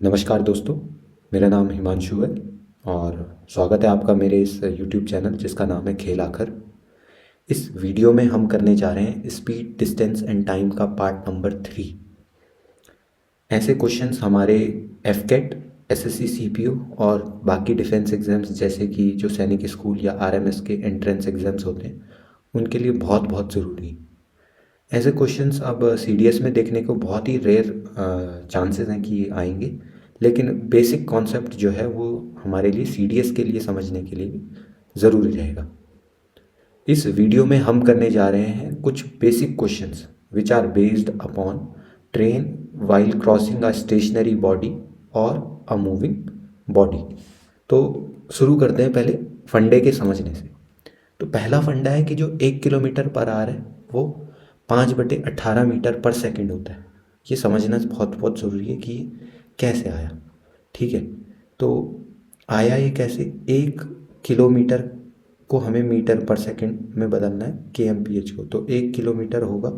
नमस्कार दोस्तों, मेरा नाम हिमांशु है और स्वागत है आपका मेरे इस यूट्यूब चैनल जिसका नाम है खेल आखर। इस वीडियो में हम करने जा रहे हैं स्पीड, डिस्टेंस एंड टाइम का पार्ट नंबर 3। ऐसे क्वेश्चंस हमारे एफकेट, एसएससी सीपीयू और बाकी डिफेंस एग्ज़ाम्स जैसे कि जो सैनिक स्कूल या आरएमएस के एंट्रेंस एग्ज़ाम्स होते हैं उनके लिए बहुत बहुत ज़रूरी है। ऐसे क्वेश्चंस अब सीडीएस में देखने को बहुत ही रेयर चांसेस हैं कि आएंगे, लेकिन बेसिक कॉन्सेप्ट जो है वो हमारे लिए सीडीएस के लिए समझने के लिए भी ज़रूरी रहेगा। इस वीडियो में हम करने जा रहे हैं कुछ basic questions which are based upon train while crossing a stationary body और अ मूविंग बॉडी। तो शुरू करते हैं पहले फंडे के समझने से। तो पहला फंडा है कि जो 1 किलोमीटर पर आवर है वो 5/18 मीटर पर सेकंड होता है। ये समझना बहुत बहुत ज़रूरी है कि ये कैसे आया। ठीक है, तो आया ये कैसे? 1 किलोमीटर को हमें मीटर पर सेकंड में बदलना है, KMPH को। तो 1 किलोमीटर होगा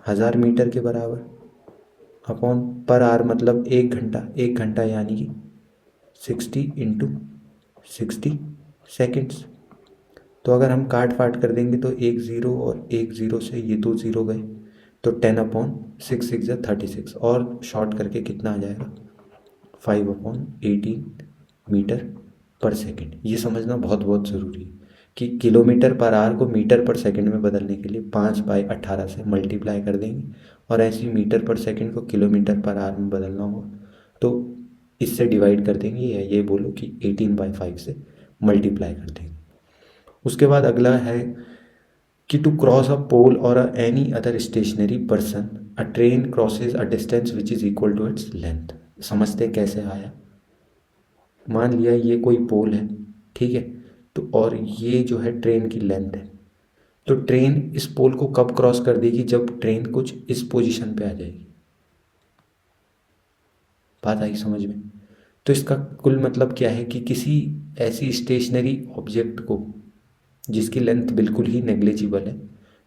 1000 मीटर के बराबर अपॉन पर आवर, मतलब 1 घंटा। 1 घंटा यानी कि 60 × 60 सेकेंड्स। तो अगर हम काट फाट कर देंगे तो एक ज़ीरो और एक ज़ीरो से ये दो ज़ीरो गए, तो 10/6 6 और शॉर्ट करके कितना आ जाएगा? 5/18 मीटर पर सेकेंड। ये समझना बहुत बहुत ज़रूरी है कि किलोमीटर पर आवर को मीटर पर सेकेंड में बदलने के लिए 5/18 से मल्टीप्लाई कर देंगे और ऐसे ही मीटर पर सेकेंड को किलोमीटर पर आवर में बदलना होगा तो इससे डिवाइड कर देंगे, या ये बोलो कि 18/5 से मल्टीप्लाई कर देंगे। उसके बाद अगला है कि टू क्रॉस अ पोल और any other stationary person a train crosses a distance which is equal to its length. समझते कैसे आया। मान लिया ये कोई पोल है, ठीक है, तो और ये जो है ट्रेन की लेंथ है। तो ट्रेन इस पोल को कब क्रॉस कर देगी? जब ट्रेन कुछ इस पोजीशन पे आ जाएगी। बात आई समझ में? तो इसका कुल मतलब क्या है कि किसी ऐसी स्टेशनरी ऑब्जेक्ट को जिसकी लेंथ बिल्कुल ही नेग्लिजिबल है,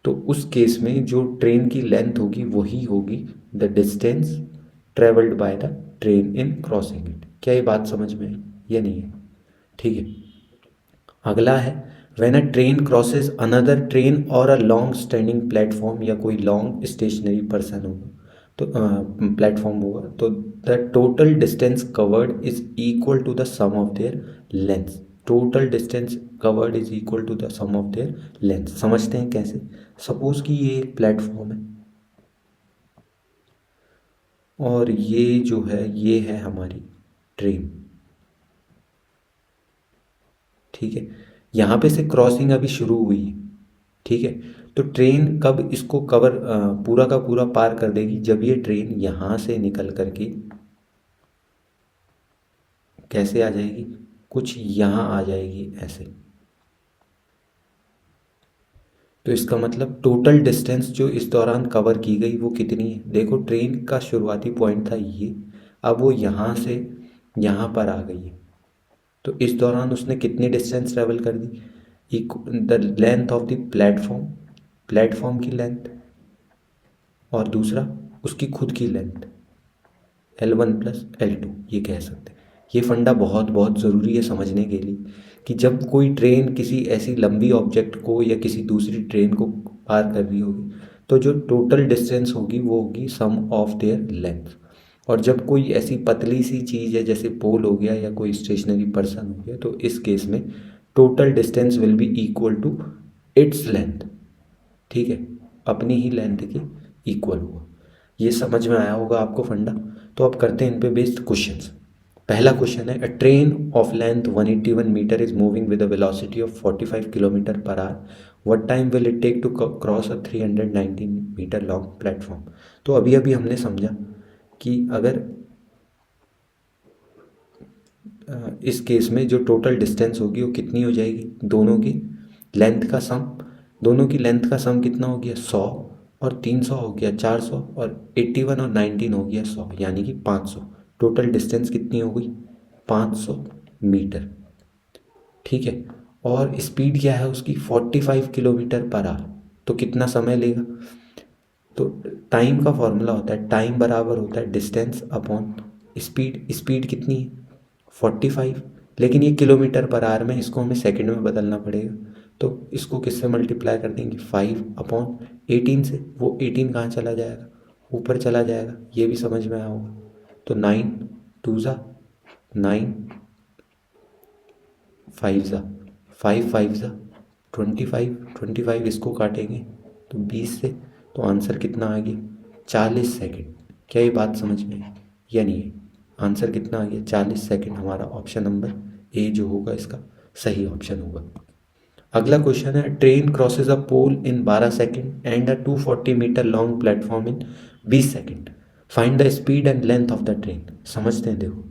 तो उस केस में जो ट्रेन की लेंथ होगी वही होगी the distance travelled by the train in crossing it. क्या ये बात समझ में आई या नहीं है? ठीक है, अगला है when a train crosses another train और अ लॉन्ग स्टैंडिंग प्लेटफॉर्म, या कोई लॉन्ग स्टेशनरी पर्सन होगा तो प्लेटफॉर्म होगा, तो the total distance covered is equal to the sum of their length. Total distance covered is equal to the sum of their length. समझते हैं कैसे। Suppose कि ये एक प्लेटफॉर्म है और ये जो है ये है हमारी ट्रेन। ठीक है, यहाँ पे से क्रॉसिंग अभी शुरू हुई है। ठीक है, तो ट्रेन कब इसको कवर पूरा का पूरा पार कर देगी? जब ये ट्रेन यहाँ से निकल करके कैसे आ जाएगी? कुछ यहाँ आ जाएगी ऐसे। तो इसका मतलब टोटल डिस्टेंस जो इस दौरान कवर की गई वो कितनी है? देखो, ट्रेन का शुरुआती पॉइंट था ये, अब वो यहाँ से यहाँ पर आ गई है, तो इस दौरान उसने कितनी डिस्टेंस ट्रेवल कर दी? The length of the platform, platform की लेंथ, और दूसरा उसकी खुद की लेंथ L1 + L2, ये कह सकते हैं। ये फंडा बहुत बहुत ज़रूरी है समझने के लिए कि जब कोई ट्रेन किसी ऐसी लंबी ऑब्जेक्ट को या किसी दूसरी ट्रेन को पार कर रही होगी तो जो टोटल डिस्टेंस होगी वो होगी सम ऑफ देयर लेंथ। और जब कोई ऐसी पतली सी चीज़ है जैसे पोल हो गया या कोई स्टेशनरी पर्सन हो गया, तो इस केस में total distance will be equal to its length. ठीक है, अपनी ही लेंथ के इक्वल हुआ। ये समझ में आया होगा आपको फंडा। तो अब करते हैं इन पे बेस्ड क्वेश्चंस। पहला क्वेश्चन है, a train of length 181 metre is moving with a velocity of 45 kilometre per hour, what time will it take to cross a 319 metre long platform. तो अभी अभी हमने समझा कि अगर इस केस में जो टोटल डिस्टेंस होगी वो कितनी हो जाएगी? दोनों की लेंथ का सम। दोनों की लेंथ का सम कितना हो गया? 100 और 300 हो गया 400, और 81 और 19 हो गया 100, यानी कि 500। टोटल डिस्टेंस कितनी हो गई? 500 मीटर। ठीक है, और स्पीड क्या है उसकी? 45 किलोमीटर पर आवर। तो कितना समय लेगा? तो टाइम का फॉर्मूला होता है, टाइम बराबर होता है डिस्टेंस अपॉन स्पीड। स्पीड कितनी है 45, लेकिन ये किलोमीटर पर आवर में, इसको हमें सेकंड में बदलना पड़ेगा। तो इसको किससे मल्टीप्लाई कर देंगे 5/18 से। वो 18 कहाँ चला जाएगा, ऊपर चला जाएगा, ये भी समझ में आया होगा। तो 9 5 ज़ा 5 ज़ा 25 इसको काटेंगे तो 20 से, तो आंसर कितना आ गया 40 सेकंड। क्या ये बात समझ में आई या नहीं है? आंसर कितना आ गया 40 सेकंड। हमारा ऑप्शन नंबर ए जो होगा इसका सही ऑप्शन होगा। अगला क्वेश्चन है, train crosses a pole in 12 second and a 240 metre long platform in 20 second, find the speed and length of the train. समझते हैं, देखो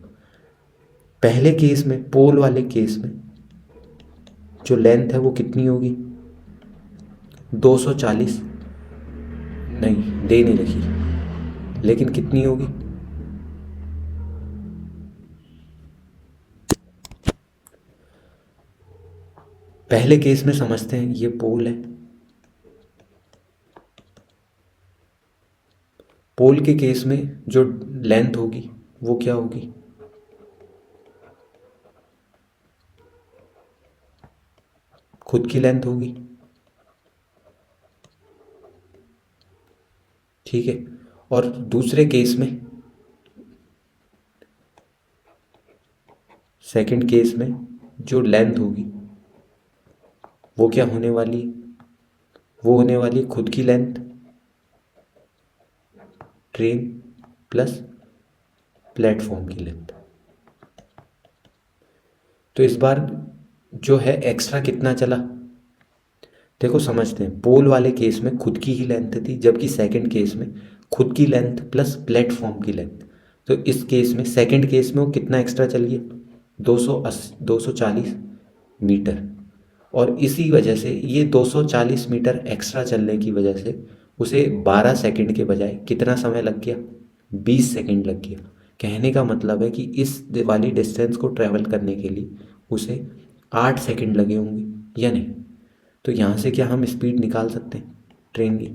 पहले केस में, पोल वाले केस में जो लेंथ है वो कितनी होगी 240, नहीं दे नहीं रखी, लेकिन कितनी होगी पहले केस में समझते हैं। ये पोल है, पोल के केस में जो लेंथ होगी वो क्या होगी, खुद की लेंथ होगी, ठीक है। और दूसरे केस में, सेकंड केस में जो लेंथ होगी वो क्या होने वाली है, वो होने वाली है खुद की लेंथ ट्रेन प्लस प्लेटफॉर्म की लेंथ। तो इस बार जो है एक्स्ट्रा कितना चला, देखो समझते हैं। पोल वाले केस में खुद की ही लेंथ थी, जबकि सेकंड केस में खुद की लेंथ प्लस प्लेटफॉर्म की लेंथ। तो इस केस में, सेकंड केस में वो कितना एक्स्ट्रा चल गया 240 मीटर। और इसी वजह से ये 240 मीटर एक्स्ट्रा चलने की वजह से उसे 12 सेकंड के बजाय कितना समय लग गया 20 सेकंड लग गया। कहने का मतलब है कि इस वाली डिस्टेंस को ट्रैवल करने के लिए उसे 8 सेकंड लगे होंगे या नहीं। तो यहाँ से क्या हम स्पीड निकाल सकते हैं ट्रेन की।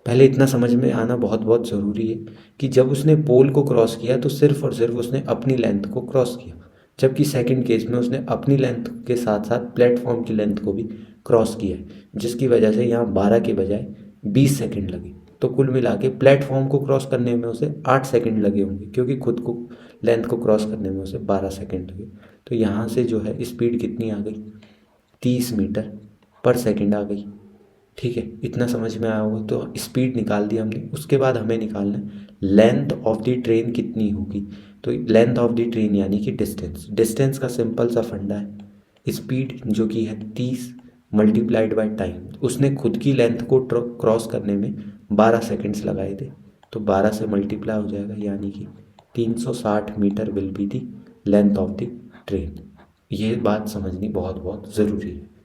पहले इतना समझ में आना बहुत बहुत ज़रूरी है कि जब उसने पोल को क्रॉस किया तो सिर्फ और सिर्फ उसने अपनी लेंथ को क्रॉस किया, जबकि सेकंड केस में उसने अपनी लेंथ के साथ साथ प्लेटफॉर्म की लेंथ को भी क्रॉस किया है, जिसकी वजह से यहाँ 12 के बजाय 20 सेकंड लगे। तो कुल मिला के प्लेटफॉर्म को क्रॉस करने में उसे 8 सेकंड लगे होंगे, क्योंकि खुद को लेंथ को क्रॉस करने में उसे 12 सेकंड लगे। तो यहाँ से जो है स्पीड कितनी आ गई 30 मीटर पर सेकंड आ गई। ठीक है, इतना समझ में आया होगा। तो स्पीड निकाल दी हमने। उसके बाद हमें निकालना है लेंथ ऑफ द ट्रेन कितनी होगी। तो लेंथ ऑफ द ट्रेन यानी कि डिस्टेंस। डिस्टेंस का सिंपल सा फंडा है, स्पीड जो कि है 30 मल्टीप्लाइड बाय टाइम। उसने खुद की लेंथ को क्रॉस करने में 12 सेकेंड्स लगाए थे, तो 12 से मल्टीप्लाई हो जाएगा, यानी कि 360 metre will be the length of the train. ये बात समझनी बहुत बहुत ज़रूरी है।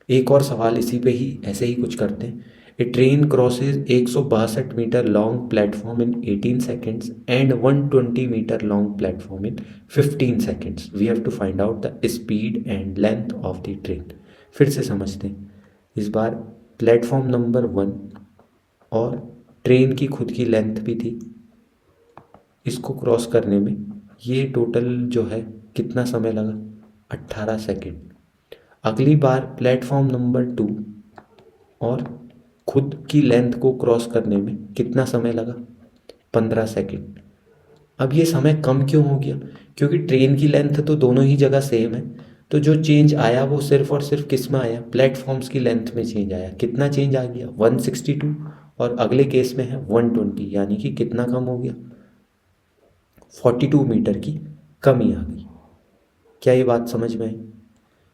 एक और सवाल इसी पे ही, ऐसे ही कुछ करते हैं। A train crosses 162 metre long platform in 18 seconds and 120 metre long platform in 15 seconds. We have to find out the speed and length of the train. फिर से समझते हैं। इस बार प्लेटफॉर्म नंबर 1 और ट्रेन की खुद की लेंथ भी थी, इसको क्रॉस करने में ये टोटल जो है कितना समय लगा 18 सेकेंड। अगली बार प्लेटफॉर्म नंबर 2 और खुद की लेंथ को क्रॉस करने में कितना समय लगा 15 सेकेंड। अब ये समय कम क्यों हो गया, क्योंकि ट्रेन की लेंथ तो दोनों ही जगह सेम है। तो जो चेंज आया वो सिर्फ और सिर्फ किस में आया, प्लेटफॉर्म्स की लेंथ में चेंज आया। कितना चेंज आ गया 162, और अगले केस में है 120, यानी कि कितना कम हो गया 42 मीटर की कमी आ गई। क्या ये बात समझ में आई?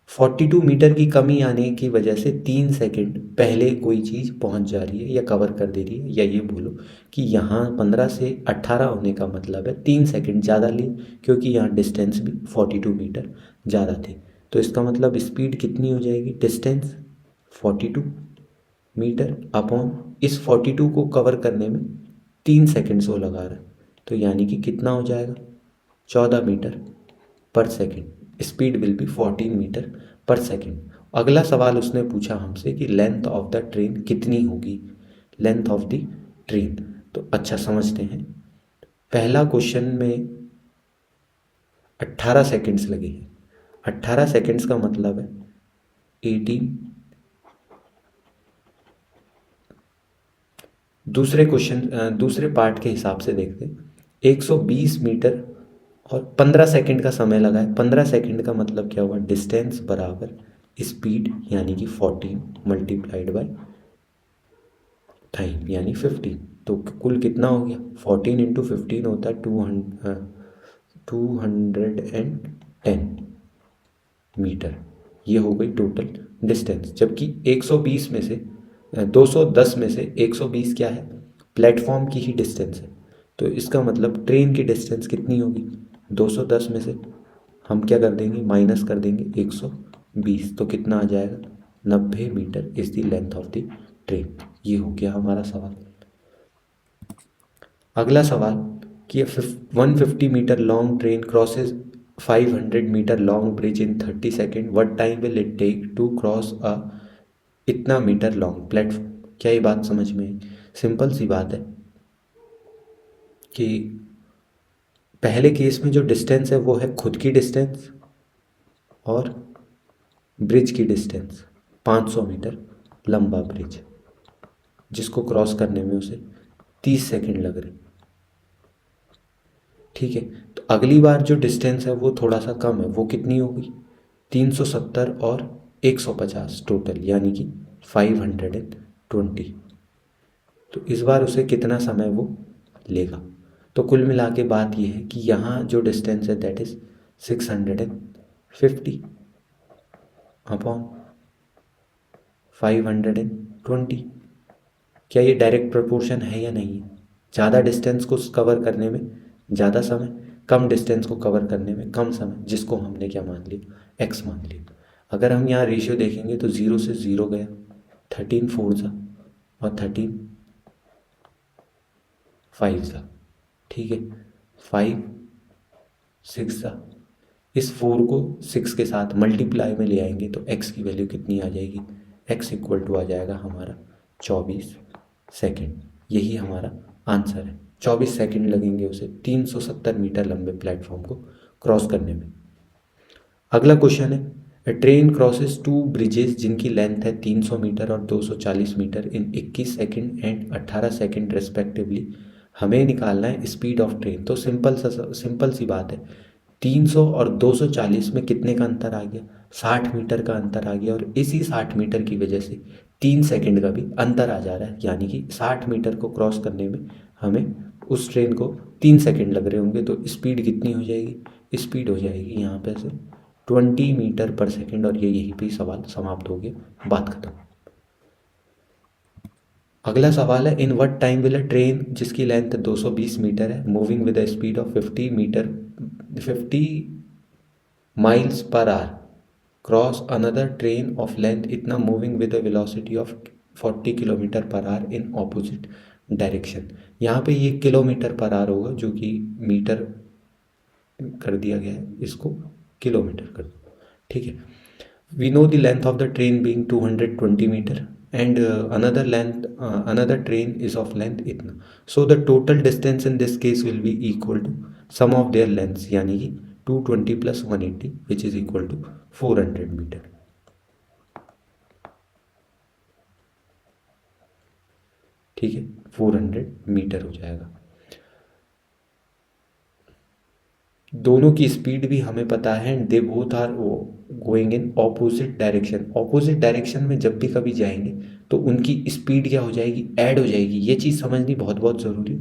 42 मीटर की कमी आने की वजह से 3 सेकंड पहले कोई चीज़ पहुंच जा रही है या कवर कर दे रही है, या ये बोलो कि यहाँ 15 से 18 होने का मतलब है 3 सेकंड ज़्यादा लिए, क्योंकि यहाँ डिस्टेंस भी 42 मीटर ज़्यादा थे। तो इसका मतलब स्पीड कितनी हो जाएगी, डिस्टेंस 42 मीटर अपॉन इस 42 को कवर करने में 3 सेकंड्स वो लगा रहा है, तो यानी कि कितना हो जाएगा 14 metre per second. Speed will be 14 metre per second. अगला सवाल उसने पूछा हमसे कि लेंथ ऑफ द ट्रेन कितनी होगी। Length of the train. तो अच्छा समझते हैं, पहला क्वेश्चन में 18 सेकेंड्स लगे हैं। 18 सेकेंड्स का मतलब है 18। दूसरे क्वेश्चन दूसरे पार्ट के हिसाब से देखते हैं, 120 मीटर और 15 सेकंड का समय लगा है। 15 सेकंड का मतलब क्या हुआ, डिस्टेंस बराबर स्पीड यानी कि 14 मल्टीप्लाइड बाय टाइम यानी 15। तो कुल कितना हो गया, 14 इंटू 15 होता है 210 मीटर। ये हो गई टोटल डिस्टेंस। जबकि 120 में से 210 में से 120 क्या है, प्लेटफॉर्म की ही डिस्टेंस है। तो इसका मतलब ट्रेन की डिस्टेंस कितनी होगी, 210 में से हम क्या कर देंगे, माइनस कर देंगे 120। तो कितना आ जाएगा, 90 metre is the length of the train. ये हो गया हमारा सवाल। अगला सवाल कि 150 metre long train crosses 500 metre long bridge in 30 seconds, what time will it take to cross a इतना मीटर लॉन्ग प्लेटफॉर्म। क्या ये बात समझ में आई? सिंपल सी बात है कि पहले केस में जो डिस्टेंस है वो है खुद की डिस्टेंस और ब्रिज की डिस्टेंस, 500 मीटर लंबा ब्रिज जिसको क्रॉस करने में उसे 30 सेकेंड लग रहे। ठीक है, तो अगली बार जो डिस्टेंस है वो थोड़ा सा कम है, वो कितनी होगी, 370 और 150 टोटल यानी कि 520। तो इस बार उसे कितना समय वो लेगा। तो कुल मिला के बात यह है कि यहाँ जो डिस्टेंस है दैट इज़ 650 अपॉन 520। क्या ये डायरेक्ट प्रोपोर्शन है या नहीं है? ज़्यादा डिस्टेंस को कवर करने में ज़्यादा समय, कम डिस्टेंस को कवर करने में कम समय, जिसको हमने क्या मान लिया, एक्स मान लिया। अगर हम यहाँ रेशियो देखेंगे तो 0 से 0 गया, 13 4 सा और 13 5 सा। ठीक है, 5 6 सा। इस 4 को 6 के साथ मल्टीप्लाई में ले आएंगे तो x की वैल्यू कितनी आ जाएगी, x इक्वल टू आ जाएगा हमारा 24 सेकेंड। यही हमारा आंसर है। 24 सेकेंड लगेंगे उसे 370 मीटर लंबे प्लेटफॉर्म को क्रॉस करने में। अगला क्वेश्चन है, ए ट्रेन क्रॉसेस 2 ब्रिजेस जिनकी लेंथ है 300 मीटर और 240 metre in 21 seconds and 18 seconds respectively. हमें निकालना है स्पीड ऑफ ट्रेन। तो सिंपल सी बात है, 300 और 240 में कितने का अंतर आ गया, 60 मीटर का अंतर आ गया। और इसी 60 मीटर की वजह से 3 सेकंड का भी अंतर आ जा रहा है, यानी कि 60 मीटर को क्रॉस करने में हमें उस ट्रेन को 3 सेकंड लग रहे होंगे। तो स्पीड कितनी हो जाएगी, स्पीड हो जाएगी यहाँ पे से 20 मीटर पर सेकंड। और ये यहीं पे सवाल समाप्त हो गया, बात खत्म। अगला सवाल है, in what time will a train जिसकी लेंथ 220 मीटर है moving with a speed of 50 miles per hour cross another train of length इतना moving with a velocity of 40 kilometre per hour in opposite direction. यहाँ पे ये kilometre per our होगा, जो कि metre कर दिया गया है, इसको किलोमीटर कर दो। ठीक है, we know the length of the train being 220 meter and another train is of length इतना। so the total distance in this case will be equal to sum of their lengths यानी कि 220 plus 180 which is equal to 400 metre. ठीक है, 400 metre हो जाएगा। दोनों की speed भी हमें पता है, they both are going in opposite direction. Opposite direction में जब भी कभी जाएंगे तो उनकी स्पीड क्या हो जाएगी, ऐड हो जाएगी। ये चीज़ समझनी बहुत बहुत ज़रूरी है,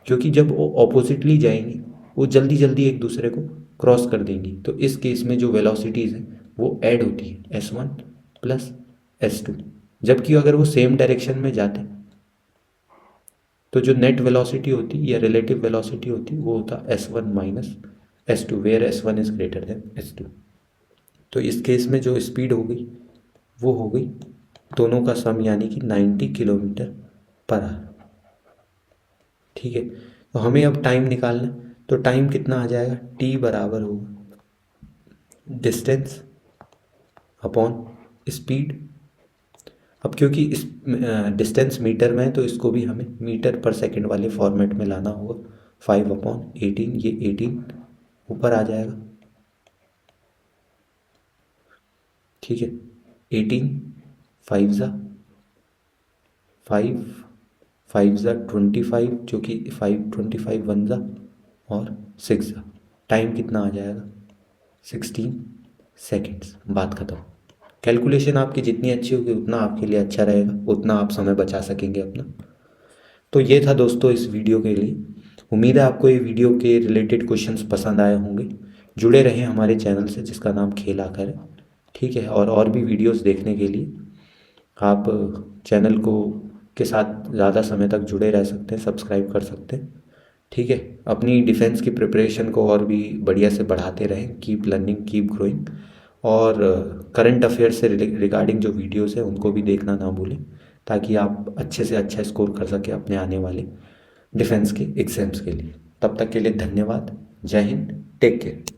क्योंकि जब वो ऑपोजिटली जाएंगी वो जल्दी जल्दी एक दूसरे को क्रॉस कर देंगी। तो इस केस में जो वेलोसिटीज़ हैं वो ऐड होती है, S1 प्लस S2। जबकि अगर वो सेम डायरेक्शन में जाते तो जो नेट वेलोसिटी होती या रिलेटिव वेलोसिटी होती वो होता S1 minus S2 where S1 is greater than S2। तो इस केस में जो स्पीड हो गई वो हो गई दोनों का सम यानी कि 90 किलोमीटर पर आवर। ठीक है, तो हमें अब टाइम निकालना है। तो टाइम कितना आ जाएगा, T बराबर होगा डिस्टेंस अपॉन स्पीड अब क्योंकि इस डिस्टेंस मीटर में है तो इसको भी हमें मीटर पर सेकंड वाले फॉर्मेट में लाना होगा। 5/18, ये 18 ऊपर आ जाएगा, ठीक है। 18, 5 5 25, जो कि 5 25 1 और 6 टाइम कितना आ जाएगा, 16 सेकेंड्स। बात खत्म। कैलकुलेशन आपकी जितनी अच्छी होगी उतना आपके लिए अच्छा रहेगा, उतना आप समय बचा सकेंगे अपना। तो ये था दोस्तों इस वीडियो के लिए। उम्मीद है आपको ये वीडियो के रिलेटेड क्वेश्चंस पसंद आए होंगे। जुड़े रहें हमारे चैनल से जिसका नाम खेल आकर है, ठीक है। और भी वीडियोस देखने के लिए आप चैनल को के साथ ज़्यादा समय तक जुड़े रह सकते हैं, सब्सक्राइब कर सकते हैं, ठीक है। अपनी डिफेंस की प्रिपरेशन को और भी बढ़िया से बढ़ाते रहें। Keep learning, keep growing. और करंट अफेयर से रिगार्डिंग जो वीडियोस हैं उनको भी देखना ना भूलें, ताकि आप अच्छे से अच्छा स्कोर कर सकें अपने आने वाले डिफेंस के एग्ज़ाम्स के लिए। तब तक के लिए धन्यवाद। जय हिंद, टेक केयर।